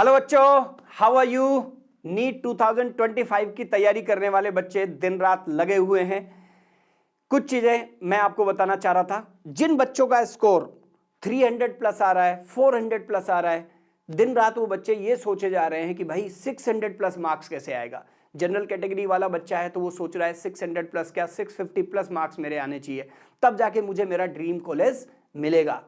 Hello बच्चों, how are you. NEET 2025 की तैयारी करने वाले बच्चे दिन रात लगे हुए हैं। कुछ चीजें मैं आपको बताना चाह रहा था। जिन बच्चों का स्कोर 300 प्लस आ रहा है, 400 प्लस आ रहा है, दिन रात वो बच्चे ये सोचे जा रहे हैं कि भाई 600 प्लस मार्क्स कैसे आएगा। जनरल कैटेगरी वाला बच्चा है तो वो सोच रहा है 600 प्लस क्या 650 प्लस मार्क्स मेरे आने चाहिए, तब जाके मुझे मेरा ड्रीम कॉलेज मिलेगा।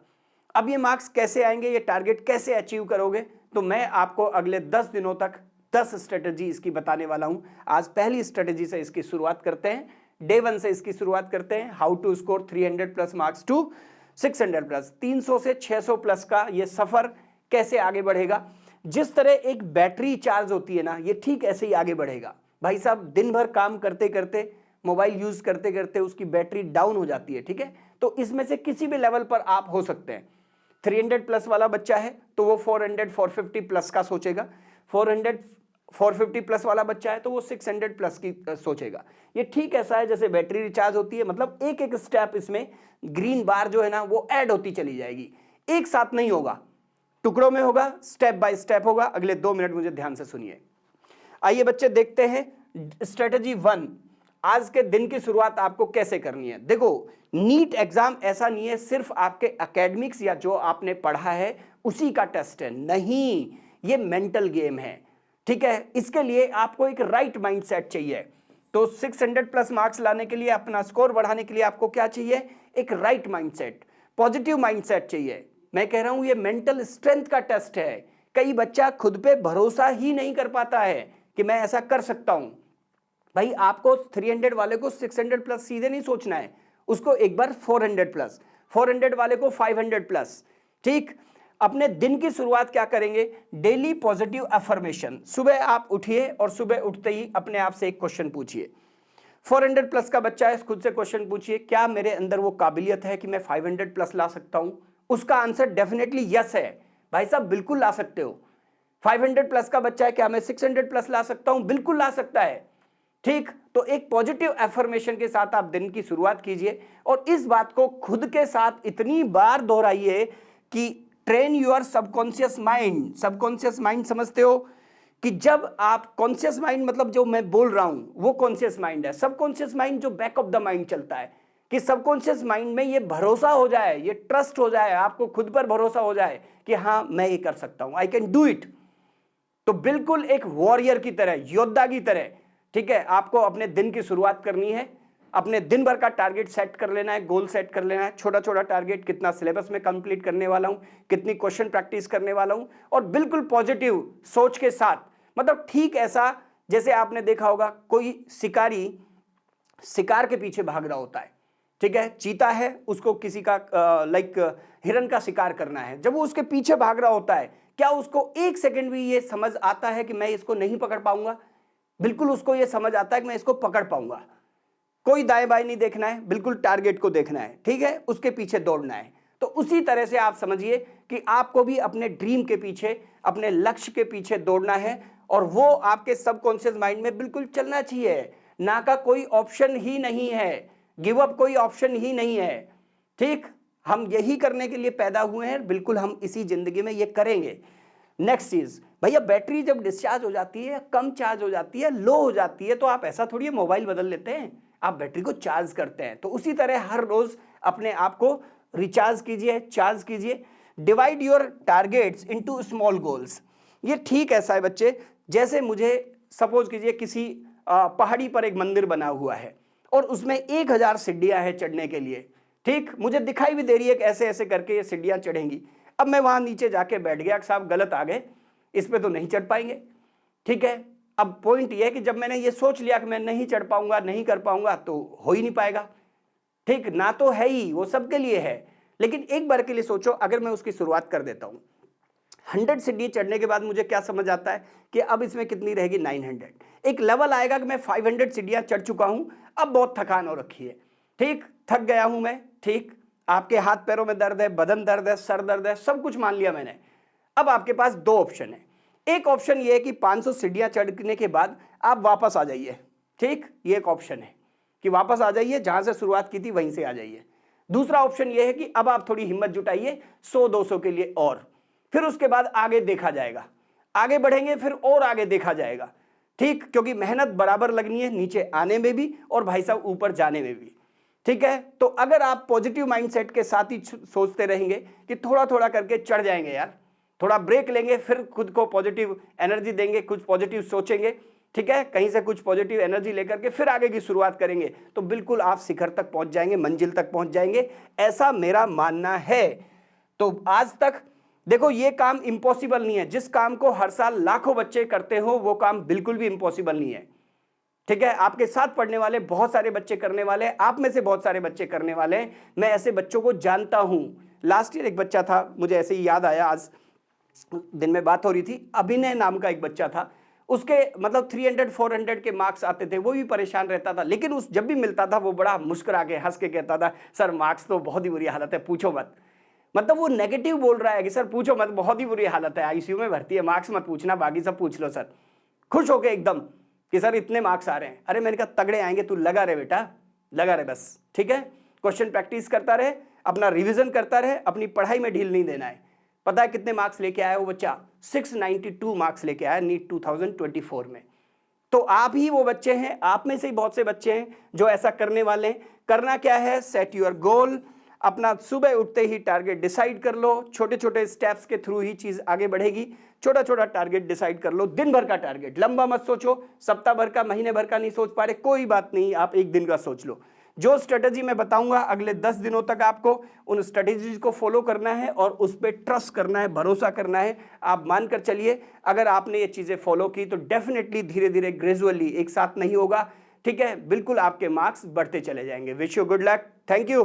अब ये मार्क्स कैसे आएंगे, ये टारगेट कैसे अचीव करोगे, तो मैं आपको अगले 10 दिनों तक 10 स्ट्रेटेजी इसकी बताने वाला हूं। आज पहली स्ट्रेटेजी से इसकी शुरुआत करते हैं, डे 1 से इसकी शुरुआत करते हैं। How to score 300 plus marks to 600 plus, 300 से 600 प्लस का ये सफर कैसे आगे बढ़ेगा। जिस तरह एक बैटरी चार्ज होती है ना, ये ठीक ऐसे ही आगे बढ़ेगा। भाई साहब, दिन भर काम करते करते, मोबाइल यूज करते करते उसकी बैटरी डाउन हो जाती है, ठीक है। तो इसमें से किसी भी लेवल पर आप हो सकते हैं। 300 प्लस वाला बच्चा है तो वो 400 450 प्लस का सोचेगा, 400 450 प्लस वाला बच्चा है तो वो 600 प्लस की सोचेगा। ये ठीक ऐसा है जैसे बैटरी रिचार्ज होती है, मतलब एक एक स्टेप इसमें ग्रीन बार जो है ना वो ऐड होती चली जाएगी, एक साथ नहीं होगा, टुकड़ों में होगा, स्टेप बाय स्टेप होगा। अगले 2 मिनट मुझे ध्यान से सुनिए। आइए बच्चे देखते हैं स्ट्रेटेजी 1, आज के दिन की शुरुआत आपको कैसे करनी है। देखो, नीट एग्जाम ऐसा नहीं है सिर्फ आपके एकेडमिक्स या जो आपने पढ़ा है उसी का टेस्ट है, नहीं, ये मेंटल गेम है, ठीक है। इसके लिए आपको एक राइट माइंडसेट चाहिए। तो 600 प्लस मार्क्स लाने के लिए, अपना स्कोर बढ़ाने के लिए आपको क्या चाहिए, एक राइट माइंडसेट, पॉजिटिव माइंडसेट चाहिए। मैं कह रहा हूं ये मेंटल स्ट्रेंथ का टेस्ट है। कई बच्चा खुद पे भरोसा ही नहीं कर पाता है कि मैं ऐसा कर सकता हूं। भाई आपको 300 वाले को 600 प्लस सीधे नहीं सोचना है, उसको एक बार 400 प्लस, 400 वाले को 500 प्लस, ठीक। अपने दिन की शुरुआत क्या करेंगे, डेली पॉजिटिव अफर्मेशन। सुबह आप उठिए और सुबह उठते ही अपने आप से एक क्वेश्चन पूछिए। 400 प्लस का बच्चा है, खुद से क्वेश्चन पूछिए, क्या मेरे अंदर वो काबिलियत है कि मैं 500 प्लस ला सकता हूं। उसका आंसर डेफिनेटली यस है। भाई साहब बिल्कुल ला सकते हो। 500 प्लस का बच्चा है, क्या मैं 600 प्लस ला सकता हूं, बिल्कुल ला सकता है, ठीक। तो एक पॉजिटिव एफर्मेशन के साथ आप दिन की शुरुआत कीजिए और इस बात को खुद के साथ इतनी बार दोहराइए कि train your subconscious mind. Subconscious mind समझते हो कि जब आप कॉन्शियस माइंड, मतलब जो मैं बोल रहा हूं वो कॉन्शियस माइंड है। सबकॉन्शियस माइंड जो बैक ऑफ द माइंड चलता है, कि सबकॉन्शियस माइंड में ये भरोसा हो जाए, ये ट्रस्ट हो जाए, आपको खुद पर भरोसा हो जाए कि हाँ मैं ये कर सकता हूं, आई कैन डू इट। तो बिल्कुल एक वॉरियर की तरह, योद्धा की तरह, ठीक है, आपको अपने दिन की शुरुआत करनी है। अपने दिन भर का टारगेट सेट कर लेना है, गोल सेट कर लेना है, छोटा छोटा टारगेट, कितना सिलेबस में कंप्लीट करने वाला हूं, कितनी क्वेश्चन प्रैक्टिस करने वाला हूं, और बिल्कुल पॉजिटिव सोच के साथ। मतलब ठीक ऐसा जैसे आपने देखा होगा कोई शिकारी शिकार के पीछे भाग रहा होता है, ठीक है, चीता है, उसको किसी का लाइक हिरन का शिकार करना है। जब वो उसके पीछे भाग रहा होता है, क्या उसको एक सेकंड भी ये समझ आता है कि मैं इसको नहीं पकड़ पाऊंगा? बिल्कुल उसको ये समझ आता है कि मैं इसको पकड़ पाऊंगा। कोई दाएं बाएं नहीं देखना है, बिल्कुल टारगेट को देखना है, ठीक है, उसके पीछे दौड़ना है। तो उसी तरह से आप समझिए कि आपको भी अपने ड्रीम के पीछे, अपने लक्ष्य के पीछे दौड़ना है, और वो आपके सबकॉन्शियस माइंड में बिल्कुल चलना चाहिए। ना का कोई ऑप्शन ही नहीं है, गिव अप कोई ऑप्शन ही नहीं है, ठीक। हम यही करने के लिए पैदा हुए हैं, बिल्कुल हम इसी जिंदगी में ये करेंगे। नेक्स्ट चीज, भैया बैटरी जब डिस्चार्ज हो जाती है, कम चार्ज हो जाती है, लो हो जाती है, तो आप ऐसा थोड़ी मोबाइल बदल लेते हैं, आप बैटरी को चार्ज करते हैं। तो उसी तरह हर रोज अपने आप को रिचार्ज कीजिए, चार्ज कीजिए। Divide your targets into small goals. ये ठीक ऐसा है बच्चे, जैसे मुझे सपोज कीजिए किसी पहाड़ी पर एक मंदिर बना हुआ है और उसमें 1000 सीढ़ियां हैं चढ़ने के लिए, ठीक। मुझे दिखाई भी दे रही है कि ऐसे ऐसे करके ये सीढ़ियां चढ़ेंगी। अब मैं वहां नीचे जाके बैठ गया कि साहब गलत आ गए, इस पे तो नहीं चढ़ पाएंगे, ठीक है। अब पॉइंट ये है कि जब मैंने ये सोच लिया कि मैं नहीं चढ़ पाऊंगा, नहीं कर पाऊंगा, तो हो ही नहीं पाएगा, ठीक ना। तो है ही, वो सबके लिए है, लेकिन एक बार के लिए सोचो, अगर मैं उसकी शुरुआत कर देता हूं, 100 सीढ़ी चढ़ने के बाद मुझे क्या समझ आता है कि अब इसमें कितनी रहेगी, 900। एक लेवल आएगा कि मैं 500 सीढ़ियां चढ़ चुका हूं, अब बहुत थकान हो रखी है, ठीक, थक गया हूं मैं, ठीक। आपके हाथ पैरों में दर्द है, बदन दर्द है, सर दर्द है, सब कुछ मान लिया मैंने। अब आपके पास 2 ऑप्शन है। एक ऑप्शन ये है कि 500 सीढ़ियां चढ़ने के बाद आप वापस आ जाइए, ठीक, ये एक ऑप्शन है कि वापस आ जाइए, जहां से शुरुआत की थी वहीं से आ जाइए। दूसरा ऑप्शन ये है कि अब आप थोड़ी हिम्मत जुटाइए 100-200 के लिए, और फिर उसके बाद आगे देखा जाएगा। आगे बढ़ेंगे फिर और आगे देखा जाएगा, ठीक, क्योंकि मेहनत बराबर लगनी है, नीचे आने में भी और भाई साहब ऊपर जाने में भी, ठीक है। तो अगर आप पॉजिटिव माइंडसेट के साथ ही सोचते रहेंगे कि थोड़ा थोड़ा करके चढ़ जाएंगे यार, थोड़ा ब्रेक लेंगे, फिर खुद को पॉजिटिव एनर्जी देंगे, कुछ पॉजिटिव सोचेंगे, ठीक है, कहीं से कुछ पॉजिटिव एनर्जी लेकर के फिर आगे की शुरुआत करेंगे, तो बिल्कुल आप शिखर तक पहुंच जाएंगे, मंजिल तक पहुंच जाएंगे, ऐसा मेरा मानना है। तो आज तक देखो ये काम इम्पॉसिबल नहीं है, जिस काम को हर साल लाखों बच्चे करते हो वो काम बिल्कुल भी इम्पॉसिबल नहीं है, ठीक है। आपके साथ पढ़ने वाले बहुत सारे बच्चे करने वाले हैं, आप में से बहुत सारे बच्चे करने वाले हैं, मैं ऐसे बच्चों को जानता हूं। लास्ट ईयर एक बच्चा था, मुझे ऐसे ही याद आया, आज दिन में बात हो रही थी, अभिनय नाम का एक बच्चा था, उसके मतलब 300-400 के मार्क्स आते थे, वो भी परेशान रहता था, लेकिन उस जब भी मिलता था वो बड़ा मुस्कुरा के हंस के कहता था, सर मार्क्स तो बहुत ही बुरी हालत है, पूछो मत। मतलब वो नेगेटिव बोल रहा है कि सर पूछो मत, बहुत ही बुरी हालत है, आईसीयू में भर्ती है, मार्क्स मत पूछना, बाकी सब पूछ लो सर। खुश होके एकदम कि सर इतने मार्क्स आ रहे हैं। अरे मैंने कहा तगड़े आएंगे, तू लगा रहे बेटा, लगा रहे बस, ठीक है। क्वेश्चन प्रैक्टिस करता रहे, अपना रिवीजन करता रहे, अपनी पढ़ाई में ढील नहीं देना है। पता है कितने मार्क्स लेके आया वो बच्चा? 692 मार्क्स लेके आया नीट 2024 में। तो आप ही वो बच्चे हैं, आप में से ही बहुत से बच्चे हैं जो ऐसा करने वाले हैं। करना क्या है? सेट योर गोल, अपना सुबह उठते ही टारगेट डिसाइड कर लो, छोटे छोटे स्टेप्स के थ्रू ही चीज आगे बढ़ेगी। छोटा छोटा टारगेट डिसाइड कर लो, दिन भर का टारगेट, लंबा मत सोचो, सप्ताह भर का, महीने भर का नहीं सोच पा रहे, कोई बात नहीं, आप एक दिन का सोच लो। जो स्ट्रेटेजी मैं बताऊंगा अगले 10 दिनों तक आपको उन स्ट्रेटेजीज को फॉलो करना है और उस पर ट्रस्ट करना है, भरोसा करना है। आप मानकर चलिए, अगर आपने ये चीजें फॉलो की तो डेफिनेटली धीरे धीरे ग्रेजुअली, एक साथ नहीं होगा, ठीक है, बिल्कुल आपके मार्क्स बढ़ते चले जाएंगे। Wish you good luck, thank you.